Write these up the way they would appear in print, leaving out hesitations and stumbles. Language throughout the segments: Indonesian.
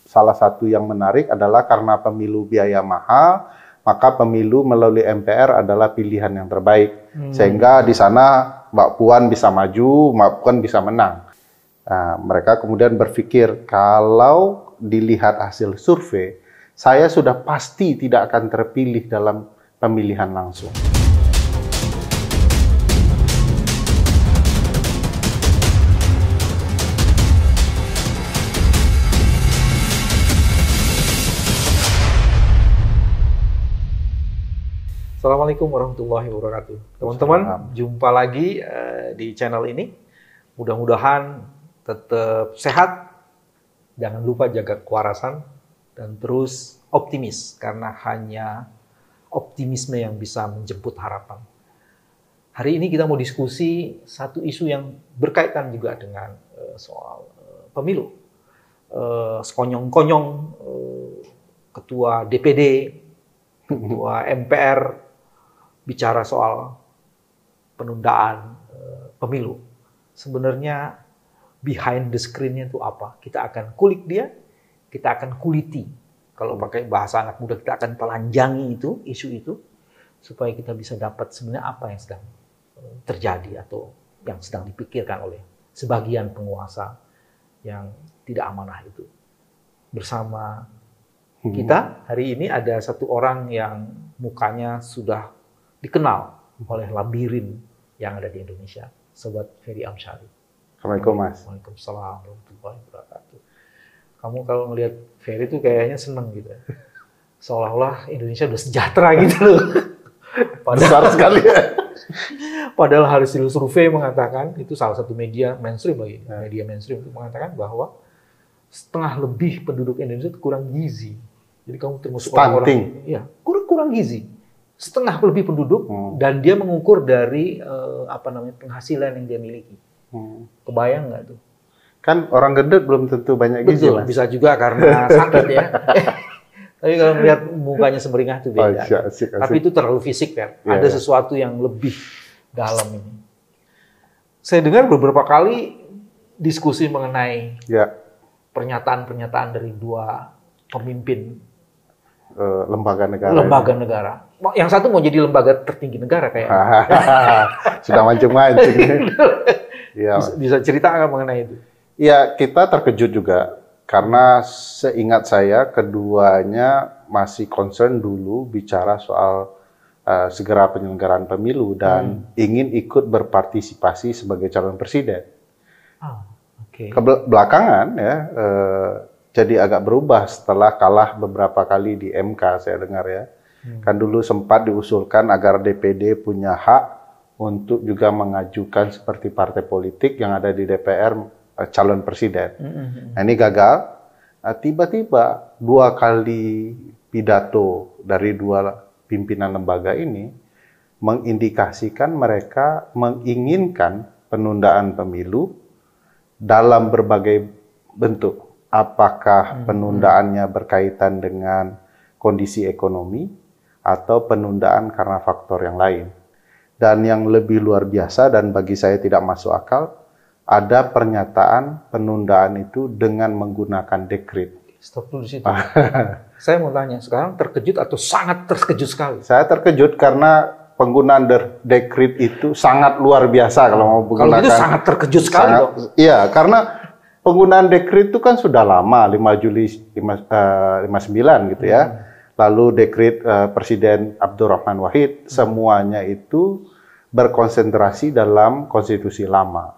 salah satu yang menarik adalah karena pemilu biaya mahal, maka pemilu melalui MPR adalah pilihan yang terbaik. Sehingga di sana Mbak Puan bisa maju, Mbak Puan bisa menang. Nah, mereka kemudian berpikir, kalau dilihat hasil survei, saya sudah pasti tidak akan terpilih dalam pemilihan langsung. Assalamualaikum warahmatullahi wabarakatuh. Teman-teman, jumpa lagi di channel ini. Mudah-mudahan tetap sehat, jangan lupa jaga kewarasan, dan terus optimis, karena hanya optimisme yang bisa menjemput harapan. Hari ini kita mau diskusi satu isu yang berkaitan juga dengan soal pemilu. Sekonyong-konyong Ketua DPD, Ketua MPR, bicara soal penundaan pemilu. Sebenarnya behind the screen-nya itu apa? Kita akan kulik dia, kita akan kuliti. Kalau pakai bahasa anak muda, kita akan telanjangi itu, isu itu, supaya kita bisa dapat sebenarnya apa yang sedang terjadi atau yang sedang dipikirkan oleh sebagian penguasa yang tidak amanah itu. Bersama kita hari ini ada satu orang yang mukanya sudah dikenal oleh labirin yang ada di Indonesia, Sobat Ferry Amsyari. Assalamualaikum, Mas. Waalaikumsalam warahmatullahi wabarakatuh. Kamu kalau ngelihat Ferry itu kayaknya seneng gitu. Seolah-olah Indonesia udah sejahtera gitu loh. Besar sekali ya. Padahal hasil survei mengatakan, itu salah satu media mainstream lagi, media mainstream itu mengatakan bahwa setengah lebih penduduk Indonesia itu kurang gizi. Jadi kamu termasuk orang-orang, ya, kurang gizi. Setengah lebih penduduk, dan dia mengukur dari penghasilan yang dia miliki. Kebayang nggak tuh? Kan orang gendut belum tentu banyak gizi. Betul, bisa juga karena sakit ya. Tapi kalau melihat mukanya semeringah itu beda. Asik. Tapi itu terlalu fisik kan. Yeah. Ada sesuatu yang lebih dalam ini. Saya dengar beberapa kali diskusi mengenai pernyataan-pernyataan dari dua pemimpin lembaga negara. Yang satu mau jadi lembaga tertinggi negara kayak. Sudah mancing-mancing. Ya. Bisa ceritakan mengenai itu? Ya, kita terkejut juga karena seingat saya keduanya masih concern dulu bicara soal segera penyelenggaraan pemilu dan ingin ikut berpartisipasi sebagai calon presiden. Belakangan ya. Jadi agak berubah setelah kalah beberapa kali di MK, saya dengar ya. Kan dulu sempat diusulkan agar DPD punya hak untuk juga mengajukan seperti partai politik yang ada di DPR calon presiden. Nah, ini gagal. Tiba-tiba 2 kali pidato dari 2 pimpinan lembaga ini mengindikasikan mereka menginginkan penundaan pemilu dalam berbagai bentuk. Apakah penundaannya berkaitan dengan kondisi ekonomi atau penundaan karena faktor yang lain. Dan yang lebih luar biasa dan bagi saya tidak masuk akal, ada pernyataan penundaan itu dengan menggunakan dekret. Stop dulu di situ. Saya mau tanya, sekarang terkejut atau sangat terkejut sekali? Saya terkejut karena penggunaan dekret itu sangat luar biasa kalau mau menggunakan. Kalau itu sangat terkejut sekali dong. Iya, karena penggunaan dekret itu kan sudah lama, 5 Juli 59 gitu ya. Lalu dekret Presiden Abdurrahman Wahid, semuanya itu berkonsentrasi dalam konstitusi lama.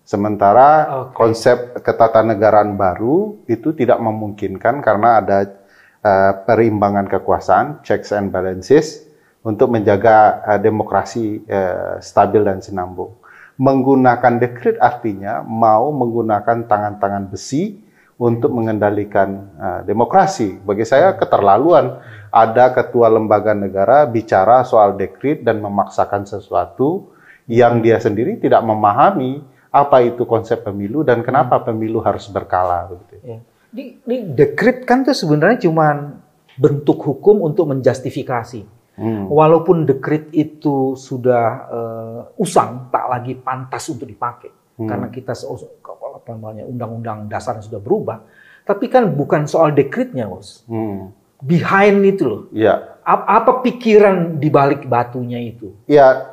Sementara konsep ketatanegaraan baru itu tidak memungkinkan karena ada perimbangan kekuasaan, checks and balances, untuk menjaga demokrasi stabil dan sinambung. Menggunakan dekret artinya mau menggunakan tangan-tangan besi untuk mengendalikan demokrasi. Bagi saya keterlaluan ada ketua lembaga negara bicara soal dekret dan memaksakan sesuatu yang dia sendiri tidak memahami apa itu konsep pemilu dan kenapa pemilu harus berkala. Begitu. Ini dekret kan tuh sebenarnya cuma bentuk hukum untuk menjustifikasi. Walaupun dekret itu sudah usang, tak lagi pantas untuk dipakai. Karena kita undang-undang dasarnya sudah berubah. Tapi kan bukan soal dekretnya, Bos. Behind itu loh. Ya. Apa pikiran di balik batunya itu? Ya,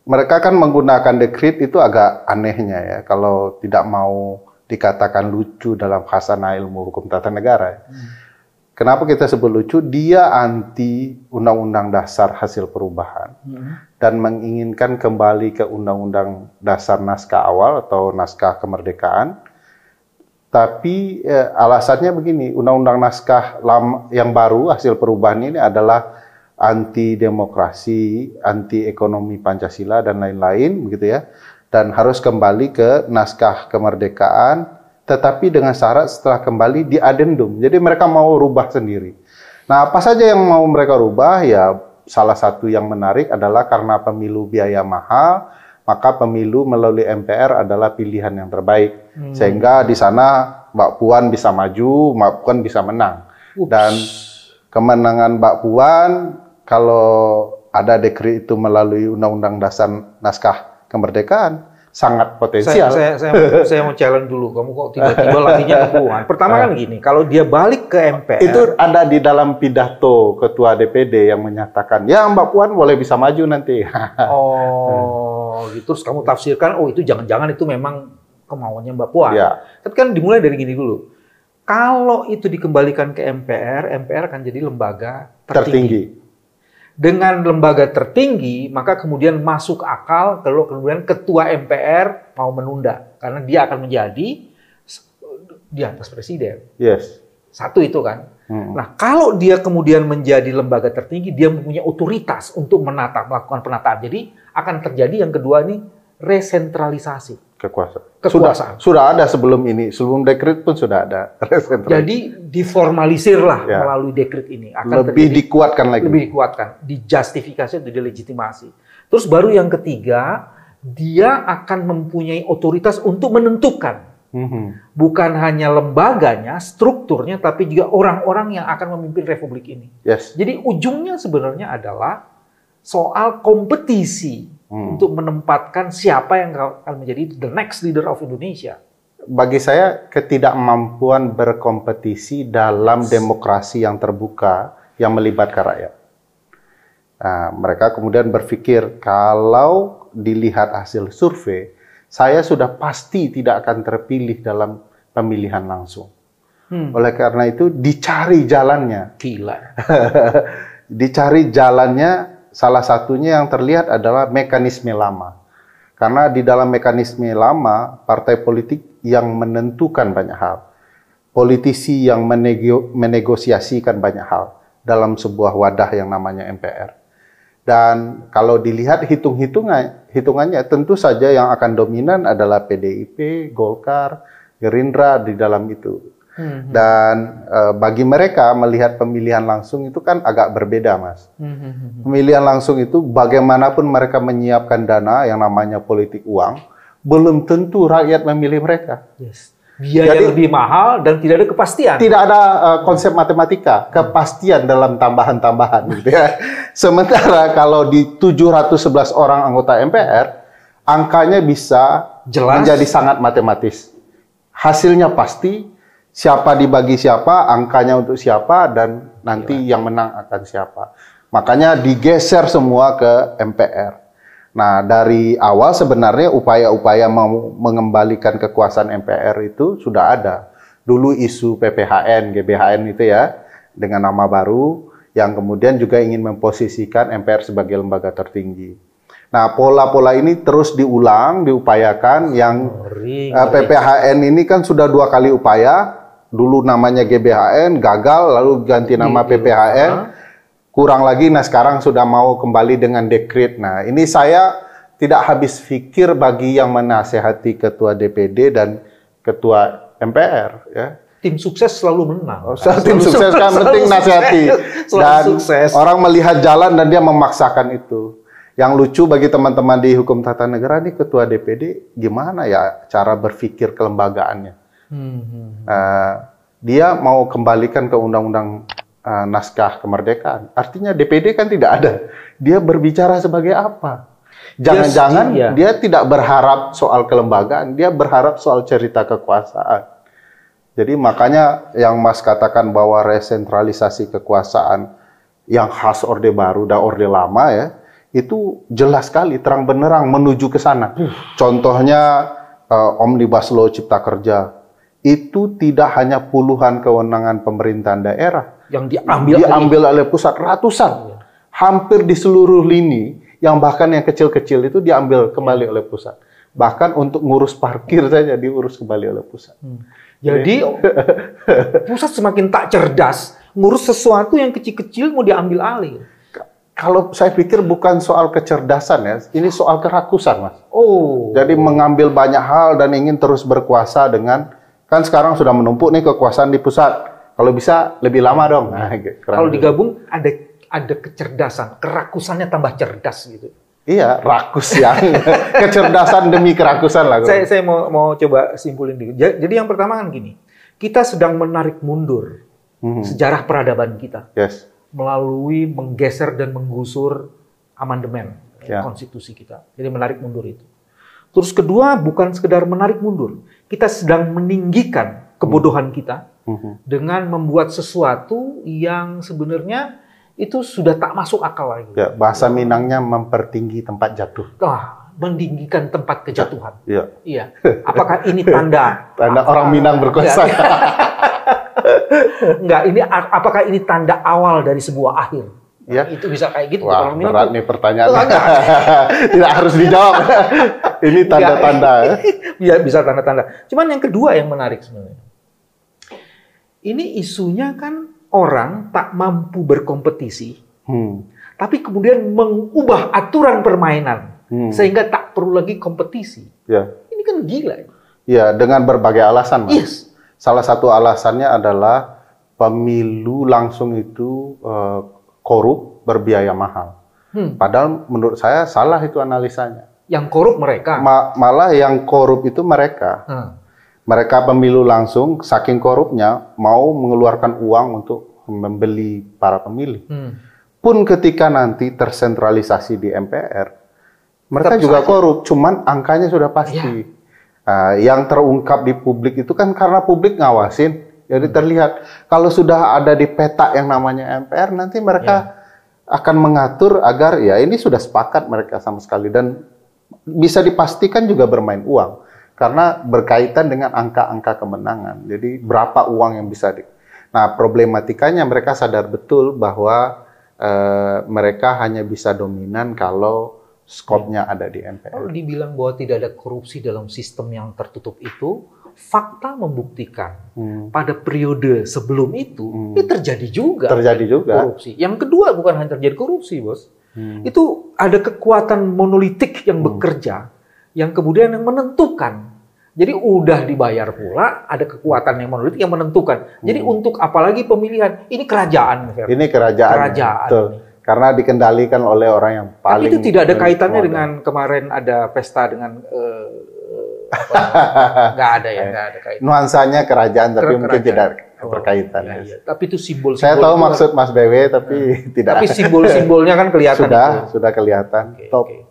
mereka kan menggunakan dekret itu agak anehnya ya. Kalau tidak mau dikatakan lucu dalam khazanah ilmu hukum tata negara. Kenapa kita sebut lucu? Dia anti Undang-Undang Dasar hasil perubahan dan menginginkan kembali ke Undang-Undang Dasar naskah awal atau naskah kemerdekaan. Tapi alasannya begini, Undang-Undang Naskah yang baru hasil perubahan ini adalah anti demokrasi, anti ekonomi Pancasila dan lain-lain, begitu ya. Dan harus kembali ke naskah kemerdekaan, tetapi dengan syarat setelah kembali di adendum. Jadi mereka mau rubah sendiri. Nah, apa saja yang mau mereka rubah? Ya, salah satu yang menarik adalah karena pemilu biaya mahal, maka pemilu melalui MPR adalah pilihan yang terbaik. Sehingga di sana Mbak Puan bisa maju, Mbak Puan bisa menang. Dan kemenangan Mbak Puan, kalau ada dekret itu melalui Undang-Undang Dasar Naskah Kemerdekaan, sangat potensial. Saya mau challenge dulu, kamu kok tiba-tiba larinya ke Puan. Pertama kan gini, kalau dia balik ke MPR... Itu ada di dalam pidato Ketua DPD yang menyatakan, ya Mbak Puan boleh bisa maju nanti. Gitu. Terus kamu tafsirkan, oh itu jangan-jangan itu memang kemauannya Mbak Puan. Ya. Tapi kan dimulai dari gini dulu. Kalau itu dikembalikan ke MPR, MPR akan jadi lembaga tertinggi. Dengan lembaga tertinggi, maka kemudian masuk akal kalau kemudian Ketua MPR mau menunda. Karena dia akan menjadi di atas Presiden. Yes. Satu itu kan. Nah, kalau dia kemudian menjadi lembaga tertinggi, dia mempunyai otoritas untuk melakukan penataan. Jadi akan terjadi yang kedua ini resentralisasi. Kekuasaan. Sudah ada sebelum ini, sebelum dekret pun sudah ada resentralisasi. Jadi diformalisirlah melalui dekret ini. Akan lebih dikuatkan lagi. Lebih dikuatkan, dijustifikasi atau dilegitimasi. Terus baru yang ketiga, dia akan mempunyai otoritas untuk menentukan. Bukan hanya lembaganya, strukturnya, tapi juga orang-orang yang akan memimpin republik ini. Yes. Jadi ujungnya sebenarnya adalah soal kompetisi untuk menempatkan siapa yang akan menjadi the next leader of Indonesia. Bagi saya, ketidakmampuan berkompetisi dalam demokrasi yang terbuka yang melibatkan rakyat. Nah, mereka kemudian berpikir kalau dilihat hasil survei, saya sudah pasti tidak akan terpilih dalam pemilihan langsung. Oleh karena itu, dicari jalannya. Gila. Dicari jalannya, salah satunya yang terlihat adalah mekanisme lama. Karena di dalam mekanisme lama, partai politik yang menentukan banyak hal. Politisi yang menegosiasikan banyak hal dalam sebuah wadah yang namanya MPR. Dan kalau dilihat hitungannya, tentu saja yang akan dominan adalah PDIP, Golkar, Gerindra di dalam itu. Dan bagi mereka melihat pemilihan langsung itu kan agak berbeda, Mas. Pemilihan langsung itu bagaimanapun mereka menyiapkan dana yang namanya politik uang, belum tentu rakyat memilih mereka. Yes. Biaya jadi, lebih mahal dan tidak ada kepastian. Tidak ada konsep matematika, kepastian dalam tambahan-tambahan gitu ya. Sementara kalau di 711 orang anggota MPR, angkanya bisa jelas menjadi sangat matematis. Hasilnya pasti, siapa dibagi siapa, angkanya untuk siapa, dan nanti yang menang akan siapa. Makanya digeser semua ke MPR. Nah, dari awal sebenarnya upaya-upaya mau mengembalikan kekuasaan MPR itu sudah ada. Dulu isu PPHN, GBHN itu ya, dengan nama baru, yang kemudian juga ingin memposisikan MPR sebagai lembaga tertinggi. Nah, pola-pola ini terus diulang, diupayakan, yang PPHN ini kan sudah 2 kali upaya, dulu namanya GBHN, gagal, lalu ganti nama PPHN, kurang lagi, nah sekarang sudah mau kembali dengan dekret. Nah, ini saya tidak habis pikir bagi yang menasehati Ketua DPD dan Ketua MPR. Ya. Tim sukses selalu menang. Tim sukses kan penting nasihati. Dan sukses. Orang melihat jalan dan dia memaksakan itu. Yang lucu bagi teman-teman di Hukum Tata Negara, ini Ketua DPD gimana ya cara berpikir kelembagaannya. Dia mau kembalikan ke Undang-Undang Naskah Kemerdekaan. Artinya DPD kan tidak ada. Dia berbicara sebagai apa? Jangan-jangan dia tidak berharap soal kelembagaan, dia berharap soal cerita kekuasaan. Jadi makanya yang Mas katakan bahwa resentralisasi kekuasaan yang khas Orde Baru dan Orde Lama ya, itu jelas sekali terang benderang menuju ke sana. Contohnya Omnibus Law Cipta Kerja itu tidak hanya puluhan kewenangan pemerintahan daerah yang diambil oleh pusat, ratusan, hampir di seluruh lini, yang bahkan yang kecil-kecil itu diambil kembali oleh pusat. Bahkan untuk ngurus parkir saja diurus kembali oleh pusat. Jadi pusat semakin tak cerdas, ngurus sesuatu yang kecil-kecil mau diambil alih. Kalau saya pikir bukan soal kecerdasan ya, ini soal kerakusan, Mas. Oh. Jadi mengambil banyak hal dan ingin terus berkuasa dengan, kan sekarang sudah menumpuk nih kekuasaan di pusat. Kalau bisa lebih lama dong. Nah, kalau digabung ada kecerdasan, kerakusannya tambah cerdas gitu. Iya, rakus yang kecerdasan demi kerakusan lah. Saya mau coba simpulin dikit. Jadi yang pertama kan gini, kita sedang menarik mundur sejarah peradaban kita melalui menggeser dan menggusur amandemen konstitusi kita. Jadi menarik mundur itu. Terus kedua, bukan sekedar menarik mundur, kita sedang meninggikan kebodohan kita dengan membuat sesuatu yang sebenarnya itu sudah tak masuk akal lagi. Ya, bahasa Minangnya mempertinggi tempat jatuh. Meninggikan tempat kejatuhan. Iya. Iya. Apakah ini tanda orang Minang berkuasa? Enggak, apakah ini tanda awal dari sebuah akhir? Ya. Itu bisa kayak gitu. Wah, berat nih pertanyaannya. Tidak harus dijawab. Ini tanda-tanda. Ya, bisa tanda-tanda. Cuman yang kedua yang menarik sebenarnya. Ini isunya kan orang tak mampu berkompetisi, tapi kemudian mengubah aturan permainan sehingga tak perlu lagi kompetisi. Ya. Ini kan gila. Ya, dengan berbagai alasan, Mas. Yes. Salah satu alasannya adalah pemilu langsung itu korup, berbiaya mahal. Padahal menurut saya salah itu analisanya. Yang korup mereka. Malah yang korup itu mereka. Mereka pemilu langsung, saking korupnya, mau mengeluarkan uang untuk membeli para pemilih. Pun ketika nanti tersentralisasi di MPR, mereka juga korup, cuman angkanya sudah pasti. Yang terungkap di publik itu kan karena publik ngawasin, jadi terlihat. Kalau sudah ada di peta yang namanya MPR, nanti mereka akan mengatur agar ya ini sudah sepakat mereka sama sekali. Dan bisa dipastikan juga bermain uang. Karena berkaitan dengan angka-angka kemenangan. Jadi berapa uang yang bisa Nah, problematikanya mereka sadar betul bahwa mereka hanya bisa dominan kalau skopnya ada di MPR. Kalau dibilang bahwa tidak ada korupsi dalam sistem yang tertutup itu, fakta membuktikan pada periode sebelum itu terjadi juga korupsi. Yang kedua bukan hanya terjadi korupsi, Bos. Itu ada kekuatan monolitik yang bekerja, yang kemudian yang menentukan. Jadi udah dibayar pula, ada kekuatan yang monolitik yang menentukan. Jadi untuk apalagi pemilihan, ini kerajaan. Ini kerajaan. Betul. Karena dikendalikan oleh orang yang paling... Tapi itu tidak ada kaitannya dengan kemarin ada pesta dengan... nggak ada ya, nggak ada kaitan. Nuansanya kerajaan, tapi mungkin tidak berkaitan. Iya. Tapi itu simbol-simbol. Saya tahu maksud Mas BW, tapi tidak. Tapi simbol-simbolnya kan kelihatan. Sudah kelihatan.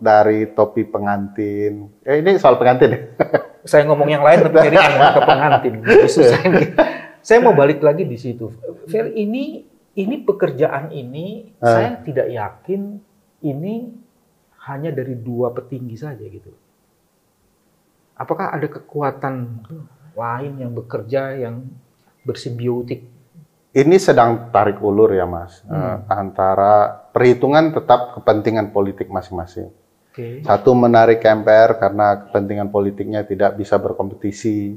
Dari topi pengantin. Ini soal pengantin ya? Saya ngomong yang lain, tapi jadi ngomong ke pengantin. Saya mau balik lagi di situ. Fer, ini pekerjaan ini, saya tidak yakin ini hanya dari dua petinggi saja gitu. Apakah ada kekuatan lain yang bekerja, yang bersimbiotik? Ini sedang tarik ulur ya, Mas. Antara perhitungan tetap kepentingan politik masing-masing. Satu menarik MPR karena kepentingan politiknya tidak bisa berkompetisi.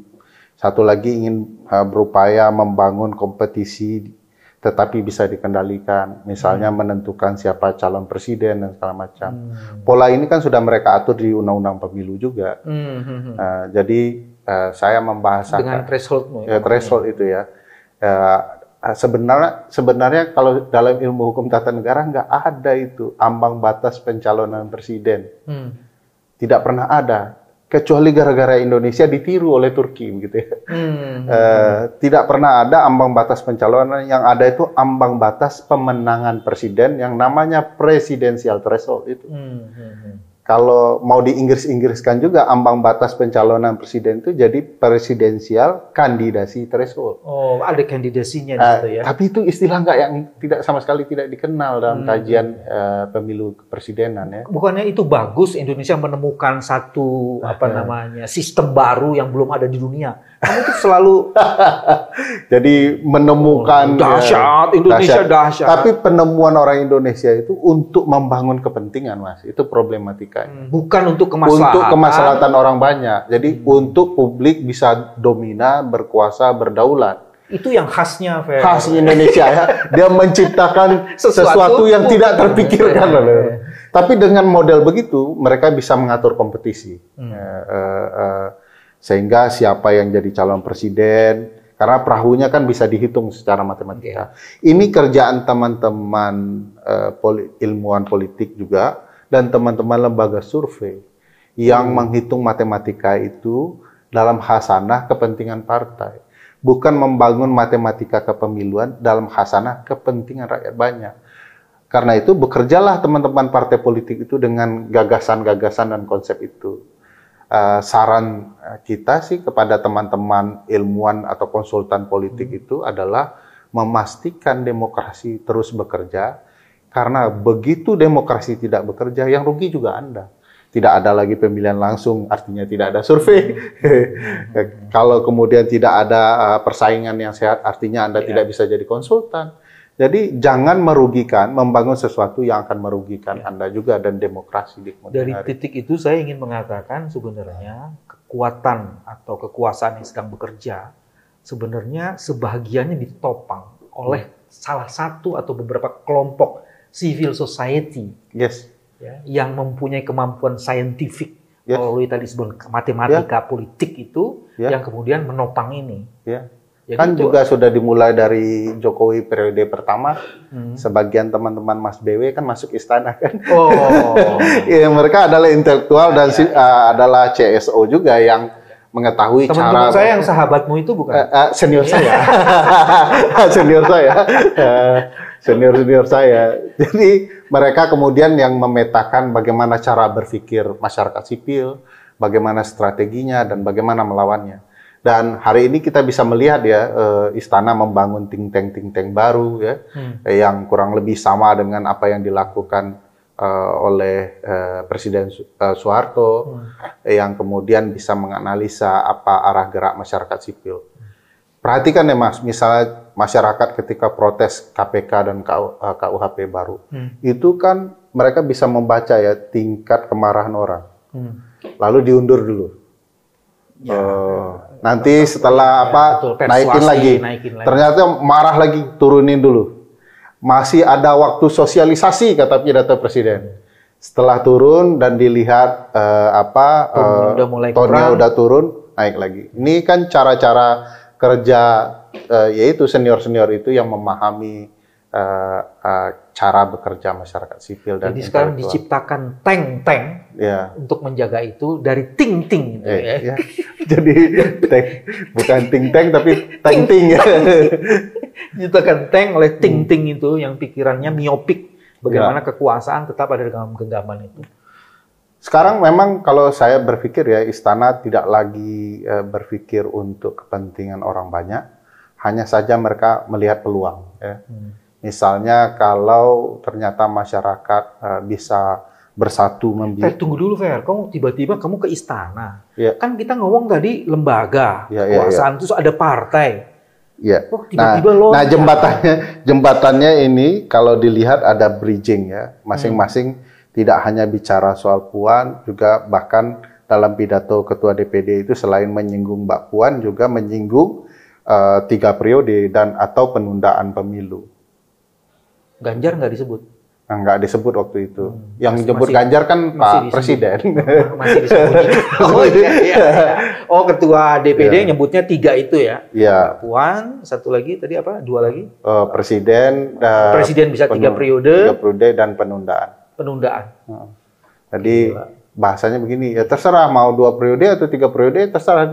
Satu lagi ingin berupaya membangun kompetisi tetapi bisa dikendalikan. Misalnya menentukan siapa calon presiden dan segala macam. Pola ini kan sudah mereka atur di Undang-Undang Pemilu juga. Jadi saya membahasakan dengan threshold, threshold itu ya. Sebenarnya kalau dalam ilmu hukum tata negara nggak ada itu ambang batas pencalonan presiden. Tidak pernah ada. Kecuali gara-gara Indonesia ditiru oleh Turki, gitu ya. Tidak pernah ada ambang batas pencalonan. Yang ada itu ambang batas pemenangan presiden yang namanya presidensial threshold itu. kalau mau diinggris-inggriskan juga ambang batas pencalonan presiden itu jadi presidensial kandidasi threshold. Oh, ada kandidasinya di situ ya. Tapi itu istilah nggak yang tidak sama sekali tidak dikenal dalam kajian pemilu kepresidenan ya. Bukannya itu bagus Indonesia menemukan satu sistem baru yang belum ada di dunia. Kamu itu selalu jadi menemukan dahsyat Indonesia dahsyat. Tapi penemuan orang Indonesia itu untuk membangun kepentingan, Mas. Itu problematika. Bukan untuk kemaslahatan. Untuk kemaslahatan orang banyak. Jadi untuk publik bisa dominan, berkuasa, berdaulat. Itu yang khasnya, Fer. Khas Indonesia ya. Dia menciptakan sesuatu yang tidak terpikirkan loh. Tapi dengan model begitu, mereka bisa mengatur kompetisi. Sehingga siapa yang jadi calon presiden, karena perahunya kan bisa dihitung secara matematika. Ini kerjaan teman-teman ilmuwan politik juga, dan teman-teman lembaga survei yang menghitung matematika itu dalam khasanah kepentingan partai. Bukan membangun matematika kepemiluan dalam khasanah kepentingan rakyat banyak. Karena itu bekerjalah teman-teman partai politik itu dengan gagasan-gagasan dan konsep itu. Saran kita sih kepada teman-teman ilmuwan atau konsultan politik itu adalah memastikan demokrasi terus bekerja. Karena begitu demokrasi tidak bekerja, yang rugi juga Anda. Tidak ada lagi pemilihan langsung, artinya tidak ada survei. Kalau kemudian tidak ada persaingan yang sehat, artinya Anda tidak bisa jadi konsultan. Jadi jangan merugikan, membangun sesuatu yang akan merugikan Anda juga dan demokrasi di kemudian hari. Dari titik itu saya ingin mengatakan sebenarnya kekuatan atau kekuasaan yang sedang bekerja sebenarnya sebahagiannya ditopang oleh salah satu atau beberapa kelompok civil society yang mempunyai kemampuan saintifik melalui tadi disebut matematika politik itu yang kemudian menopang ini. Jadi kan juga sudah dimulai dari Jokowi periode pertama, sebagian teman-teman Mas BW kan masuk istana kan. Ya, mereka adalah intelektual dan adalah CSO juga yang mengetahui teman-teman saya yang sahabatmu itu bukan? Senior saya. Senior saya. Jadi mereka kemudian yang memetakan bagaimana cara berpikir masyarakat sipil, bagaimana strateginya, dan bagaimana melawannya. Dan hari ini kita bisa melihat ya, istana membangun think tank baru ya, yang kurang lebih sama dengan apa yang dilakukan oleh Presiden Soeharto, yang kemudian bisa menganalisa apa arah gerak masyarakat sipil. Perhatikan ya Mas, misalnya masyarakat ketika protes KPK dan KUHP baru, itu kan mereka bisa membaca ya tingkat kemarahan orang, lalu diundur dulu. Nanti setelah naikin lagi. Ternyata marah lagi, turunin dulu. Masih ada waktu sosialisasi kata pidato presiden. Setelah turun dan dilihat tonnya udah turun, naik lagi. Ini kan cara-cara kerja yaitu senior-senior itu yang memahami cara bekerja masyarakat sipil dan jadi sekarang diciptakan tank-tank untuk menjaga itu dari ting-ting gitu ya. Jadi bukan ting-tank tapi tank-ting ya. Diciptakan tank oleh ting-ting itu yang pikirannya miopik. Bagaimana kekuasaan tetap ada dalam genggaman itu. Sekarang memang kalau saya berpikir ya, istana tidak lagi berpikir untuk kepentingan orang banyak, hanya saja mereka melihat peluang. Ya. Misalnya kalau ternyata masyarakat bisa bersatu tunggu dulu Fer, kamu tiba-tiba ke istana. Kan kita ngomong tadi lembaga, kekuasaan, terus ada partai. Tiba-tiba jembatannya ini kalau dilihat ada bridging ya, masing-masing tidak hanya bicara soal Puan, juga bahkan dalam pidato Ketua DPD itu selain menyinggung Mbak Puan, juga menyinggung 3 periode dan atau penundaan pemilu. Ganjar nggak disebut? Nggak disebut waktu itu. Yang nyebut Ganjar kan Pak Presiden. Masih disebut. Ketua DPD nyebutnya 3 itu ya? Iya. Puan, satu lagi tadi apa? 2 lagi? Presiden. Presiden bisa 3 periode. 3 periode dan penundaan. Jadi bahasanya begini, ya terserah mau 2 periode atau 3 periode, terserah.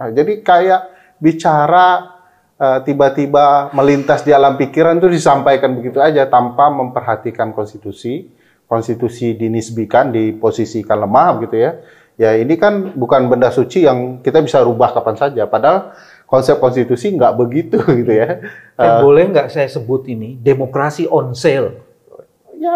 Jadi kayak bicara tiba-tiba melintas di alam pikiran itu disampaikan begitu aja tanpa memperhatikan konstitusi, konstitusi dinisbikan, diposisikan lemah gitu ya. Ya ini kan bukan benda suci yang kita bisa rubah kapan saja. Padahal konsep konstitusi nggak begitu gitu ya. Boleh nggak saya sebut ini demokrasi on sale? Ya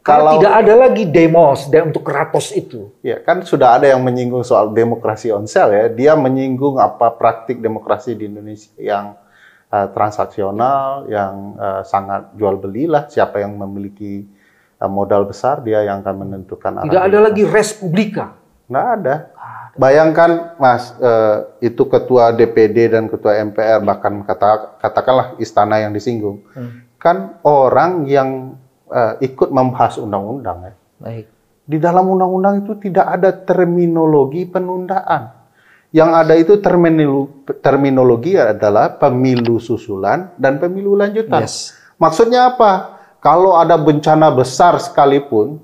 Karena tidak ada lagi demos untuk Kratos itu. Ya kan sudah ada yang menyinggung soal demokrasi on sale ya. Dia menyinggung apa praktik demokrasi di Indonesia yang transaksional, yang sangat jual belilah. Siapa yang memiliki modal besar dia yang akan menentukan. Tidak ada lagi res publica. Nggak ada. Bayangkan Mas, itu ketua DPD dan ketua MPR bahkan katakanlah istana yang disinggung, kan orang yang ikut membahas undang-undang ya. Baik. Di dalam undang-undang itu tidak ada terminologi penundaan. Yang ada itu terminologi adalah pemilu susulan dan pemilu lanjutan. Yes. Maksudnya apa? Kalau ada bencana besar sekalipun,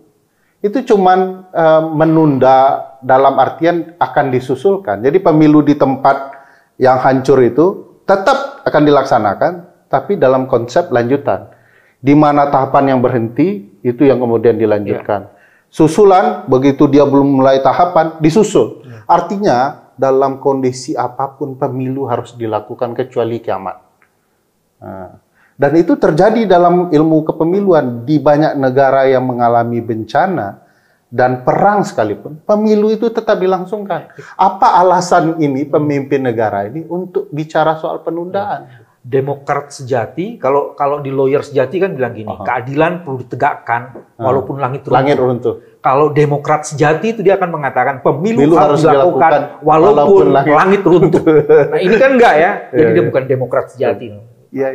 itu cuman menunda dalam artian akan disusulkan. Jadi pemilu di tempat yang hancur itu tetap akan dilaksanakan, tapi dalam konsep lanjutan. Di mana tahapan yang berhenti, itu yang kemudian dilanjutkan. Susulan, begitu dia belum mulai tahapan, disusul. Artinya, dalam kondisi apapun pemilu harus dilakukan kecuali kiamat. Dan itu terjadi dalam ilmu kepemiluan. Di banyak negara yang mengalami bencana dan perang sekalipun, pemilu itu tetap dilangsungkan. Apa alasan ini pemimpin negara ini untuk bicara soal penundaan? Demokrat sejati, kalau di lawyer sejati kan bilang gini, keadilan perlu ditegakkan walaupun langit runtuh. Langit runtuh. Kalau demokrat sejati itu dia akan mengatakan pemilu harus dilakukan walaupun langit runtuh. Nah ini kan enggak ya, jadi dia bukan demokrat sejati. Iya.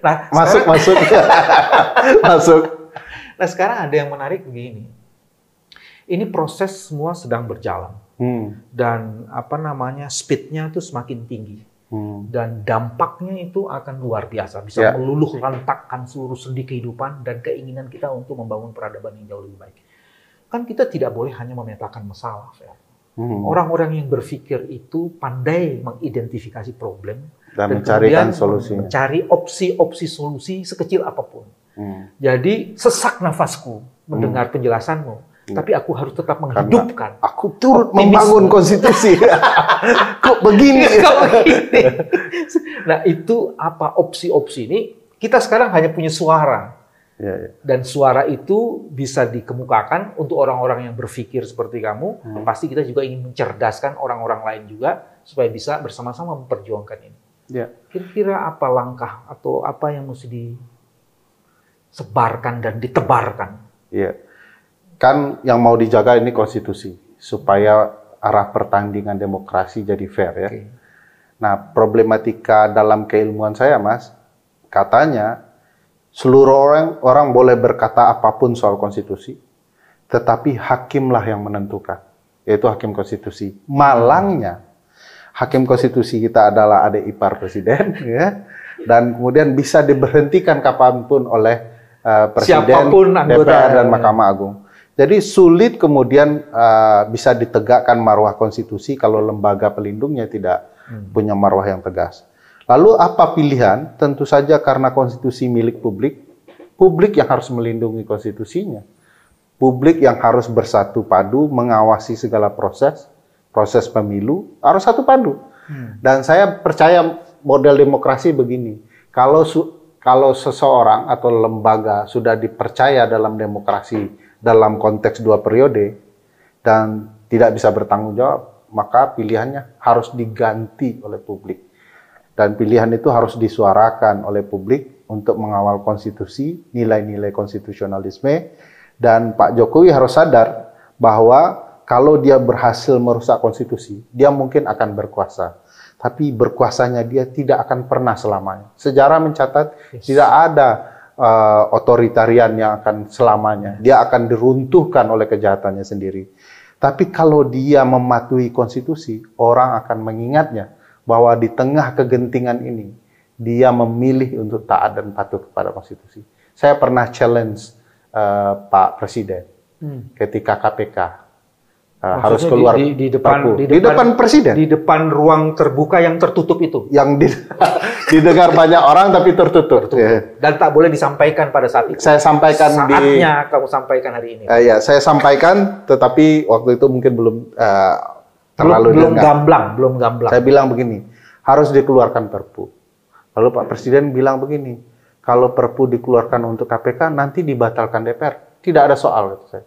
Nah, masuk. Nah sekarang ada yang menarik begini. Ini proses semua sedang berjalan dan speednya itu semakin tinggi. Dan dampaknya itu akan luar biasa, bisa meluluh lantakkan seluruh sendi kehidupan dan keinginan kita untuk membangun peradaban yang jauh lebih baik. Kan kita tidak boleh hanya memetakan masalah. Orang-orang yang berpikir itu pandai mengidentifikasi problem dan mencarikan solusinya, mencari opsi-opsi solusi sekecil apapun. Jadi sesak nafasku mendengar penjelasanmu. Tapi aku harus tetap menghidupkan. Aku turut membangun konstitusi. Kok begini? Nah itu apa opsi-opsi ini? Kita sekarang hanya punya suara. Dan suara itu bisa dikemukakan untuk orang-orang yang berpikir seperti kamu. Pasti kita juga ingin mencerdaskan orang-orang lain juga supaya bisa bersama-sama memperjuangkan ini. Kira-kira apa langkah atau apa yang mesti disebarkan dan ditebarkan? Kan yang mau dijaga ini konstitusi supaya arah pertandingan demokrasi jadi fair ya. Nah, problematika dalam keilmuan saya, Mas, katanya seluruh orang boleh berkata apapun soal konstitusi, tetapi hakimlah yang menentukan, yaitu hakim konstitusi. Malangnya, hakim konstitusi kita adalah adik ipar presiden, ya, dan kemudian bisa diberhentikan kapanpun oleh presiden, siapapun anggota DPR dan Mahkamah Agung. Jadi sulit kemudian bisa ditegakkan marwah konstitusi kalau lembaga pelindungnya tidak punya marwah yang tegas. Lalu apa pilihan? Tentu saja karena konstitusi milik publik, publik yang harus melindungi konstitusinya. Publik yang harus bersatu padu mengawasi segala proses pemilu harus satu padu. Dan saya percaya model demokrasi begini. Kalau seseorang atau lembaga sudah dipercaya dalam demokrasi dalam konteks 2 periode dan tidak bisa bertanggung jawab, maka pilihannya harus diganti oleh publik. Dan pilihan itu harus disuarakan oleh publik untuk mengawal konstitusi, nilai-nilai konstitusionalisme, dan Pak Jokowi harus sadar bahwa kalau dia berhasil merusak konstitusi, dia mungkin akan berkuasa. Tapi berkuasanya dia tidak akan pernah selamanya. Sejarah mencatat tidak ada otoritarian yang akan selamanya. Dia akan diruntuhkan oleh kejahatannya sendiri. Tapi kalau dia mematuhi konstitusi, orang akan mengingatnya bahwa di tengah kegentingan ini, dia memilih untuk taat dan patuh kepada konstitusi. Saya pernah challenge Pak Presiden ketika KPK harus keluar di depan presiden, di depan ruang terbuka yang tertutup itu, yang didengar banyak orang tapi tertutup. Ya. Dan tak boleh disampaikan pada saat itu. Saya sampaikan saatnya kamu sampaikan hari ini. Ya, saya sampaikan, tetapi waktu itu mungkin belum belum gamblang. Saya bilang begini, harus dikeluarkan Perpu. Lalu Pak Presiden bilang begini, kalau Perpu dikeluarkan untuk KPK nanti dibatalkan DPR. Tidak ada soal, kata saya.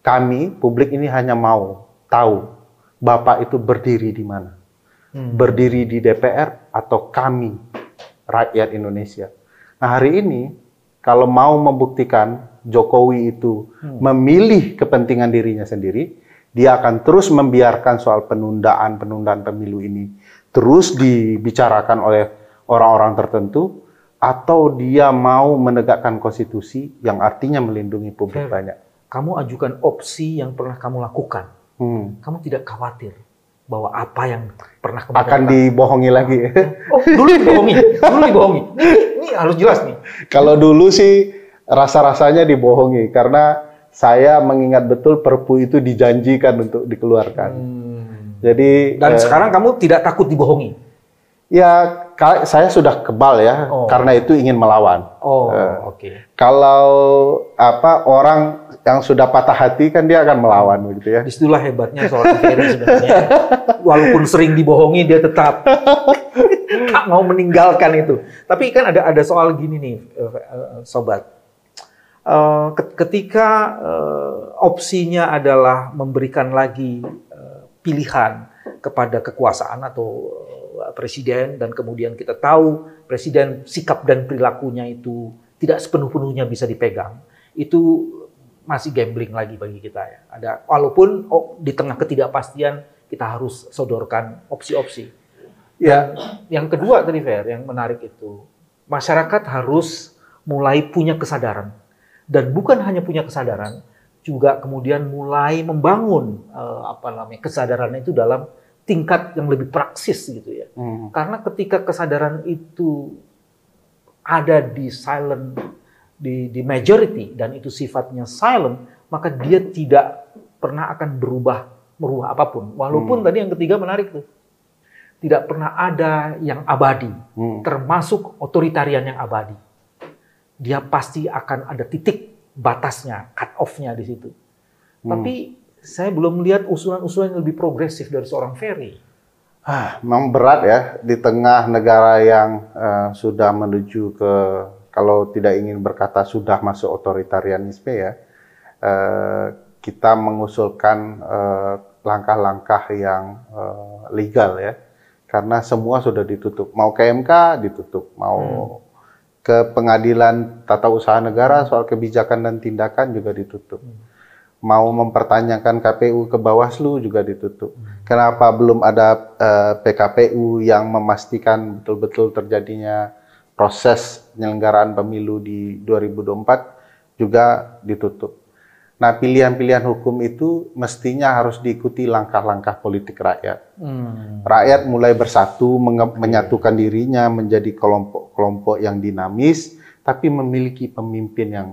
Kami, publik ini hanya mau tahu Bapak itu berdiri di mana. Berdiri di DPR atau kami, rakyat Indonesia. Nah hari ini, kalau mau membuktikan Jokowi itu memilih kepentingan dirinya sendiri, dia akan terus membiarkan soal penundaan pemilu ini terus dibicarakan oleh orang-orang tertentu, atau dia mau menegakkan konstitusi yang artinya melindungi publik banyak. Kamu ajukan opsi yang pernah kamu lakukan. Kamu tidak khawatir bahwa apa yang pernah kamu akan dibohongi lagi. Oh, dulu dibohongi. Ini harus jelas nih. Kalau dulu sih rasa-rasanya dibohongi karena saya mengingat betul Perpu itu dijanjikan untuk dikeluarkan. Jadi dan sekarang kamu tidak takut dibohongi? Ya, saya sudah kebal ya, karena itu ingin melawan. Oke. Kalau orang yang sudah patah hati kan dia akan melawan begitu ya. Disitulah hebatnya seorang Ferry sebenarnya. Walaupun sering dibohongi, dia tetap tak mau meninggalkan itu. Tapi kan ada soal gini nih, sobat. Ketika opsinya adalah memberikan lagi pilihan kepada kekuasaan atau presiden, dan kemudian kita tahu presiden sikap dan perilakunya itu tidak sepenuh-penuhnya bisa dipegang, itu masih gambling lagi bagi kita ya. Walaupun di tengah ketidakpastian kita harus sodorkan opsi-opsi. Ya, yang kedua tadi Fer, yang menarik itu masyarakat harus mulai punya kesadaran, dan bukan hanya punya kesadaran, juga kemudian mulai membangun kesadaran itu dalam tingkat yang lebih praksis gitu ya. Karena ketika kesadaran itu ada di silent, di majority, dan itu sifatnya silent, maka dia tidak pernah akan merubah apapun. Walaupun tadi yang ketiga menarik tuh, tidak pernah ada yang abadi, termasuk otoritarian yang abadi. Dia pasti akan ada titik batasnya, cut off-nya di situ. Tapi saya belum melihat usulan-usulan yang lebih progresif dari seorang Ferry. Memang berat ya di tengah negara yang sudah menuju ke, kalau tidak ingin berkata sudah masuk otoritarianisme ya, kita mengusulkan langkah-langkah yang legal ya, karena semua sudah ditutup. Mau ke MK ditutup, mau ke pengadilan tata usaha negara soal kebijakan dan tindakan juga ditutup. Mau mempertanyakan KPU ke Bawaslu juga ditutup. Kenapa belum ada PKPU yang memastikan betul-betul terjadinya proses penyelenggaraan pemilu di 2024 juga ditutup. Nah, pilihan-pilihan hukum itu mestinya harus diikuti langkah-langkah politik rakyat. Rakyat mulai bersatu, menyatukan dirinya menjadi kelompok-kelompok yang dinamis, tapi memiliki pemimpin yang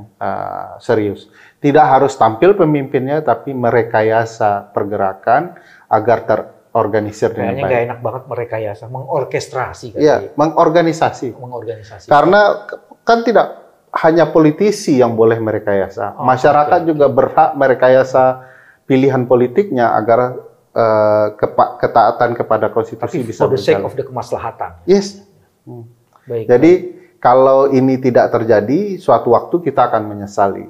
serius. Tidak harus tampil pemimpinnya, tapi merekayasa pergerakan agar terorganisir dengan baik. Kayaknya nggak enak banget merekayasa, mengorkestrasi. Iya, mengorganisasi. Mengorganisasi. Karena kan tidak hanya politisi yang boleh merekayasa. Masyarakat juga berhak merekayasa pilihan politiknya agar ketaatan kepada konstitusi bisa berjalan. For the sake of the kemaslahatan. Yes. Baik. Jadi kalau ini tidak terjadi, suatu waktu kita akan menyesali.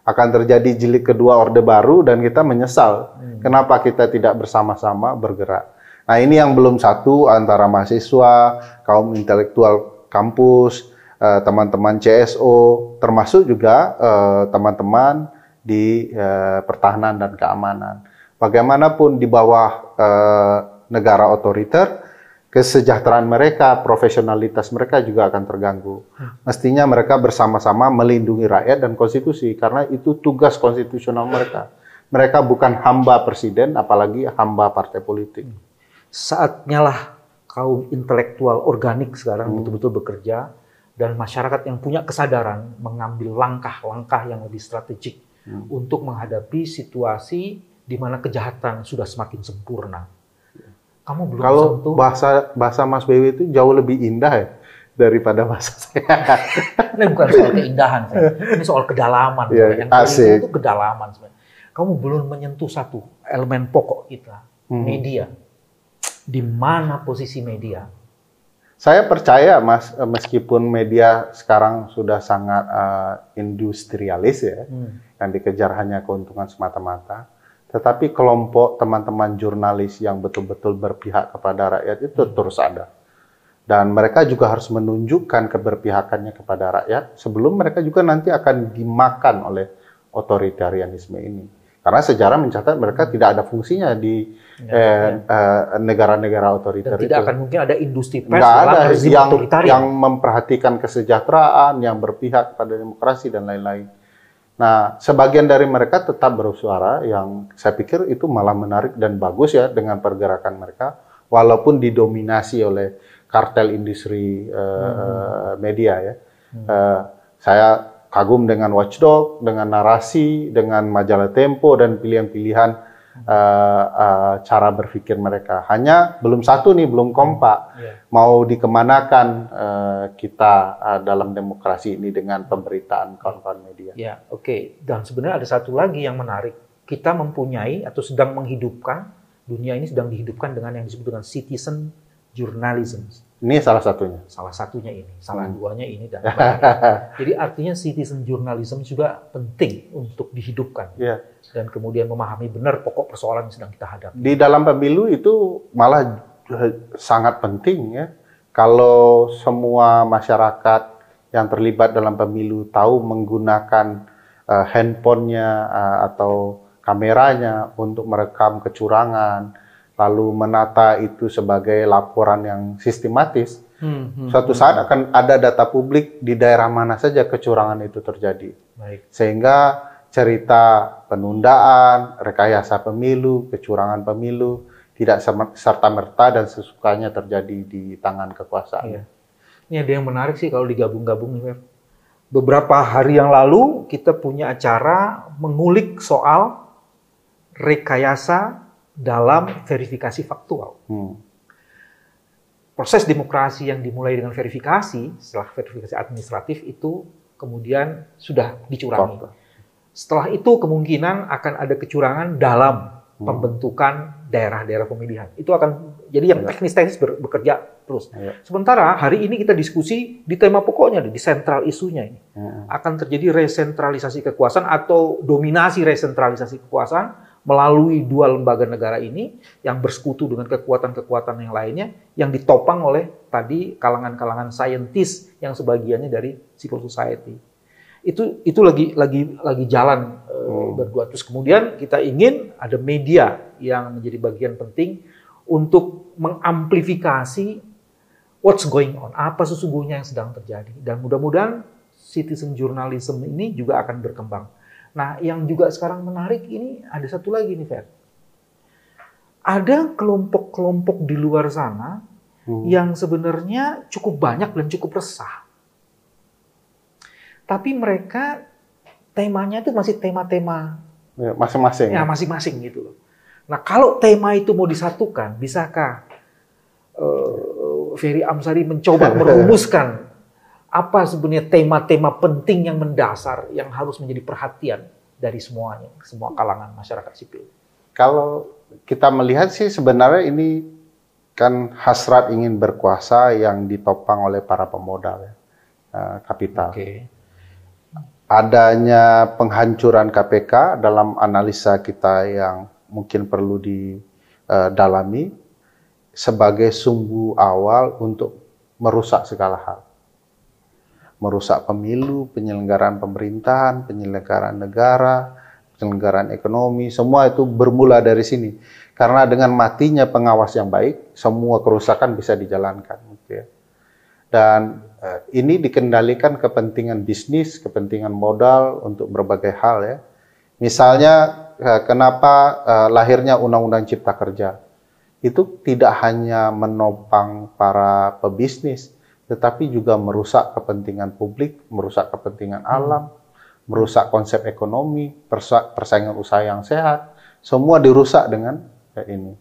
Akan terjadi jilid kedua Orde Baru dan kita menyesal. Kenapa kita tidak bersama-sama bergerak. Nah ini yang belum satu antara mahasiswa, kaum intelektual kampus, teman-teman CSO, termasuk juga teman-teman di pertahanan dan keamanan. Bagaimanapun di bawah negara otoriter, kesejahteraan mereka, profesionalitas mereka juga akan terganggu. Mestinya mereka bersama-sama melindungi rakyat dan konstitusi, karena itu tugas konstitusional mereka. Mereka bukan hamba presiden, apalagi hamba partai politik. Saatnya lah kaum intelektual organik sekarang betul-betul bekerja, dan masyarakat yang punya kesadaran mengambil langkah-langkah yang lebih strategik untuk menghadapi situasi di mana kejahatan sudah semakin sempurna. Kamu belum Kalau sentuh. bahasa Mas BW itu jauh lebih indah ya daripada bahasa saya. Ini bukan soal keindahan, ini soal kedalaman. Ya, yang asik. itu kedalaman sebenarnya. Kamu belum menyentuh satu elemen pokok kita, media. Di mana posisi media? Saya percaya, Mas, meskipun media sekarang sudah sangat industrialis ya, yang dikejar hanya keuntungan semata-mata, tetapi kelompok teman-teman jurnalis yang betul-betul berpihak kepada rakyat itu terus ada. Dan mereka juga harus menunjukkan keberpihakannya kepada rakyat sebelum mereka juga nanti akan dimakan oleh otoritarianisme ini. Karena sejarah mencatat mereka tidak ada fungsinya di negara-negara otoriter itu. Tidak akan mungkin ada industri pers nggak dalam ada rezim otoritarian. yang memperhatikan kesejahteraan, yang berpihak pada demokrasi dan lain-lain. Nah, sebagian dari mereka tetap bersuara, yang saya pikir itu malah menarik dan bagus ya dengan pergerakan mereka, walaupun didominasi oleh kartel industri media ya. Saya kagum dengan Watchdog, dengan Narasi, dengan Majalah Tempo dan pilihan-pilihan cara berpikir mereka. Hanya belum satu nih, belum kompak. Mau dikemanakan kita dalam demokrasi ini dengan pemberitaan kawan-kawan media. Ya, oke. Dan sebenarnya ada satu lagi yang menarik. Kita mempunyai atau sedang menghidupkan, dunia ini sedang dihidupkan dengan yang disebut dengan citizen journalism. Ini salah satunya. Salah satunya ini, salah duanya ini dan jadi artinya citizen journalism juga penting untuk dihidupkan dan kemudian memahami benar pokok persoalan yang sedang kita hadapi. Di dalam pemilu itu malah sangat penting ya. Kalau semua masyarakat yang terlibat dalam pemilu tahu menggunakan handphonenya atau kameranya untuk merekam kecurangan, lalu menata itu sebagai laporan yang sistematis, suatu saat akan ada data publik di daerah mana saja kecurangan itu terjadi. Baik. Sehingga cerita penundaan, rekayasa pemilu, kecurangan pemilu, tidak serta-merta dan sesukanya terjadi di tangan kekuasaan. Iya. Ini ada yang menarik sih kalau digabung-gabung nih, Fer. Beberapa hari yang lalu kita punya acara mengulik soal rekayasa dalam verifikasi faktual. Proses demokrasi yang dimulai dengan verifikasi, setelah verifikasi administratif itu kemudian sudah dicurangi. Setelah itu kemungkinan akan ada kecurangan dalam pembentukan daerah-daerah pemilihan. Itu akan jadi yang teknis-teknis bekerja terus. Sementara hari ini kita diskusi di tema pokoknya, di sentral isunya ini. Akan terjadi resentralisasi kekuasaan atau dominasi resentralisasi kekuasaan melalui dua lembaga negara ini yang bersekutu dengan kekuatan-kekuatan yang lainnya yang ditopang oleh tadi kalangan-kalangan saintis yang sebagiannya dari civil society. Itu lagi jalan berdua. Terus kemudian kita ingin ada media yang menjadi bagian penting untuk mengamplifikasi what's going on, apa sesungguhnya yang sedang terjadi. Dan mudah-mudahan citizen journalism ini juga akan berkembang. Nah, yang juga sekarang menarik ini ada satu lagi nih, Fer. Ada kelompok-kelompok di luar sana yang sebenarnya cukup banyak dan cukup resah. Tapi mereka temanya itu masih tema-tema masing-masing. Ya, masing-masing gitu loh. Nah, kalau tema itu mau disatukan, bisakah Ferry Amsari mencoba merumuskan apa sebenarnya tema-tema penting yang mendasar yang harus menjadi perhatian dari semuanya, semua kalangan masyarakat sipil? Kalau kita melihat sih sebenarnya ini kan hasrat ingin berkuasa yang ditopang oleh para pemodal kapital. Adanya penghancuran KPK dalam analisa kita yang mungkin perlu didalami sebagai sumbu awal untuk merusak segala hal. Merusak pemilu, penyelenggaraan pemerintahan, penyelenggaraan negara, penyelenggaraan ekonomi, semua itu bermula dari sini. Karena dengan matinya pengawas yang baik, semua kerusakan bisa dijalankan. Gitu ya. Dan ini dikendalikan kepentingan bisnis, kepentingan modal untuk berbagai hal ya. Misalnya kenapa lahirnya Undang-Undang Cipta Kerja? Itu tidak hanya menopang para pebisnis, tetapi juga merusak kepentingan publik, merusak kepentingan alam, merusak konsep ekonomi, persaingan usaha yang sehat, Semua dirusak dengan ini.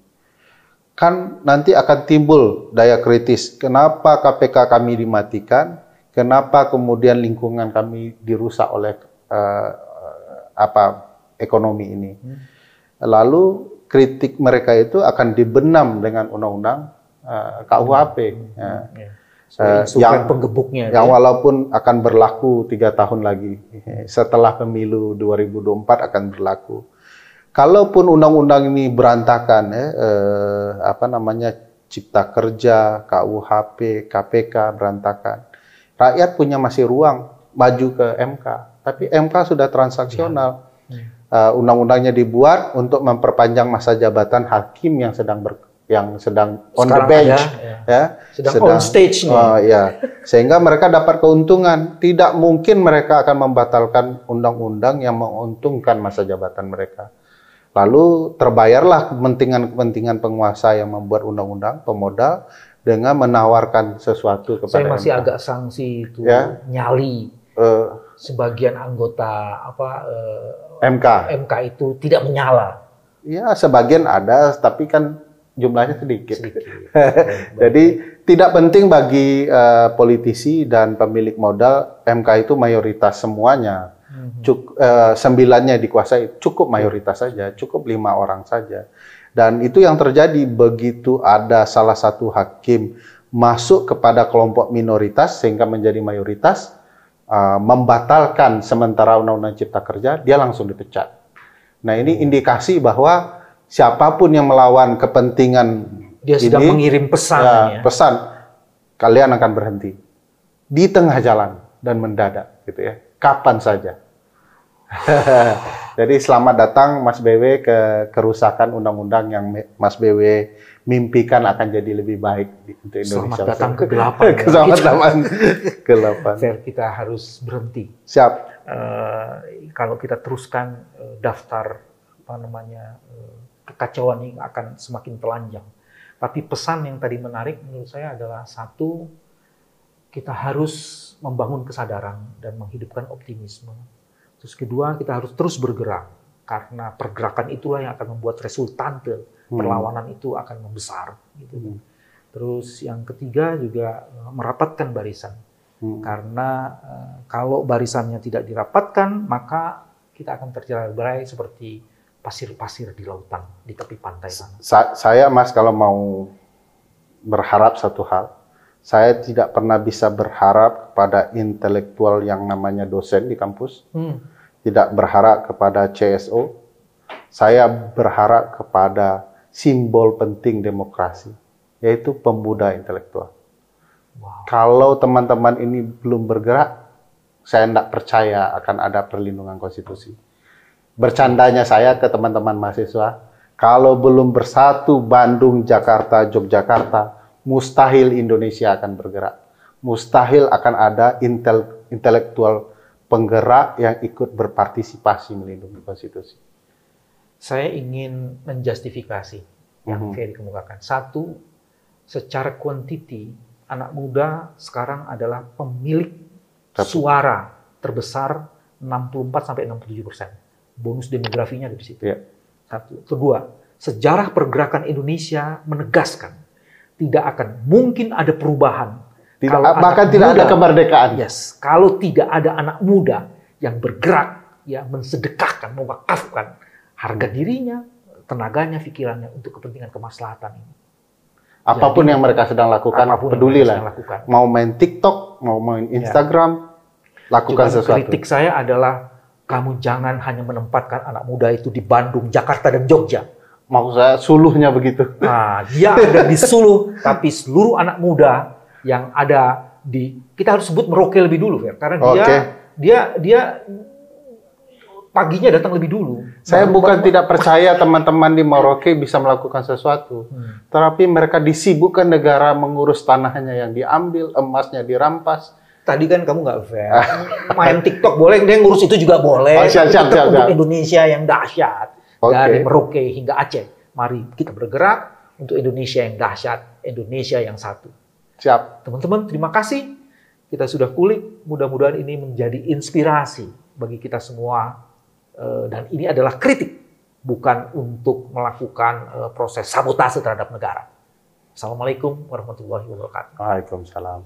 Kan nanti akan timbul daya kritis. Kenapa KPK kami dimatikan? Kenapa kemudian lingkungan kami dirusak oleh ekonomi ini? Lalu kritik mereka itu akan dibenam dengan undang-undang KUHP. Yang penggebuknya. Yang walaupun akan berlaku 3 tahun lagi. Setelah pemilu 2024 akan berlaku. Kalaupun undang-undang ini berantakan, Cipta Kerja, KUHP, KPK berantakan, rakyat punya masih ruang maju ke MK. Tapi MK sudah transaksional. Undang-undangnya dibuat untuk memperpanjang masa jabatan hakim yang sedang on the bench, sedang on stage nih. Sehingga mereka dapat keuntungan. Tidak mungkin mereka akan membatalkan undang-undang yang menguntungkan masa jabatan mereka. Lalu terbayarlah kepentingan penguasa yang membuat undang-undang, pemodal, dengan menawarkan sesuatu kepada Saya masih MK. agak sanksi itu nyali sebagian anggota MK itu tidak menyala. Ya, sebagian ada, tapi kan jumlahnya sedikit. Jadi tidak penting bagi politisi dan pemilik modal MK itu mayoritas semuanya. 9-nya dikuasai, cukup mayoritas saja, cukup 5 orang saja. Dan itu yang terjadi begitu ada salah satu hakim masuk kepada kelompok minoritas sehingga menjadi mayoritas, membatalkan sementara Undang-Undang Cipta Kerja, dia langsung dipecat. Nah, ini indikasi bahwa siapapun yang melawan kepentingan dia sedang mengirim pesan, pesan kalian akan berhenti di tengah jalan dan mendadak, gitu ya, kapan saja. Jadi selamat datang Mas BW ke kerusakan undang-undang yang Mas BW mimpikan akan jadi lebih baik untuk Indonesia. Selamat datang ke gelapan. Selamat datang ke gelapan. Kita harus berhenti. Siap. Kalau kita teruskan daftar kekacauan ini akan semakin telanjang. Tapi pesan yang tadi menarik menurut saya adalah satu, kita harus membangun kesadaran dan menghidupkan optimisme. Terus kedua, kita harus terus bergerak karena pergerakan itulah yang akan membuat resultante perlawanan itu akan membesar. Gitu. Terus yang ketiga juga merapatkan barisan. Karena kalau barisannya tidak dirapatkan, maka kita akan tercerai-berai seperti pasir-pasir di lautan, di tepi pantai sana. Saya, Mas, kalau mau berharap satu hal, saya tidak pernah bisa berharap kepada intelektual yang namanya dosen di kampus, tidak berharap kepada CSO, saya berharap kepada simbol penting demokrasi, yaitu pemuda intelektual. Wow. Kalau teman-teman ini belum bergerak, saya tidak percaya akan ada perlindungan konstitusi. Bercandanya saya ke teman-teman mahasiswa, kalau belum bersatu Bandung, Jakarta, Yogyakarta, mustahil Indonesia akan bergerak. Mustahil akan ada intelektual penggerak yang ikut berpartisipasi melindungi konstitusi. Saya ingin menjustifikasi yang Ferry kemukakan. Satu, secara kuantiti, anak muda sekarang adalah pemilik suara terbesar 64-67%. Bonus demografinya di situ. Ya. Satu. Kedua, sejarah pergerakan Indonesia menegaskan tidak akan mungkin ada perubahan. Bahkan tidak ada kemerdekaan. Yes, kalau tidak ada anak muda yang bergerak, ya mensedekahkan, mewakafkan harga dirinya, tenaganya, pikirannya untuk kepentingan kemaslahatan ini. Apapun yang mereka sedang lakukan, pedulilah. Mau main TikTok, mau main Instagram, lakukan sesuatu. Kritik saya adalah kamu jangan hanya menempatkan anak muda itu di Bandung, Jakarta, dan Jogja. Maksud saya suluhnya begitu. Nah, dia ada di Suluh, tapi seluruh anak muda yang ada di, kita harus sebut Merauke lebih dulu, Fer, karena dia paginya datang lebih dulu. Saya bukan tidak percaya teman-teman di Merauke bisa melakukan sesuatu, tapi mereka disibukkan negara mengurus tanahnya yang diambil, emasnya dirampas. Tadi kan kamu nggak fair. Main TikTok boleh, dia ngurus itu juga boleh. Siap. Untuk Indonesia yang dahsyat. Dari Merauke hingga Aceh. Mari kita bergerak untuk Indonesia yang dahsyat. Indonesia yang satu. Siap. Teman-teman, terima kasih. Kita sudah kulik. Mudah-mudahan ini menjadi inspirasi bagi kita semua. Dan ini adalah kritik. bukan untuk melakukan proses sabotase terhadap negara. Assalamualaikum warahmatullahi wabarakatuh. Waalaikumsalam.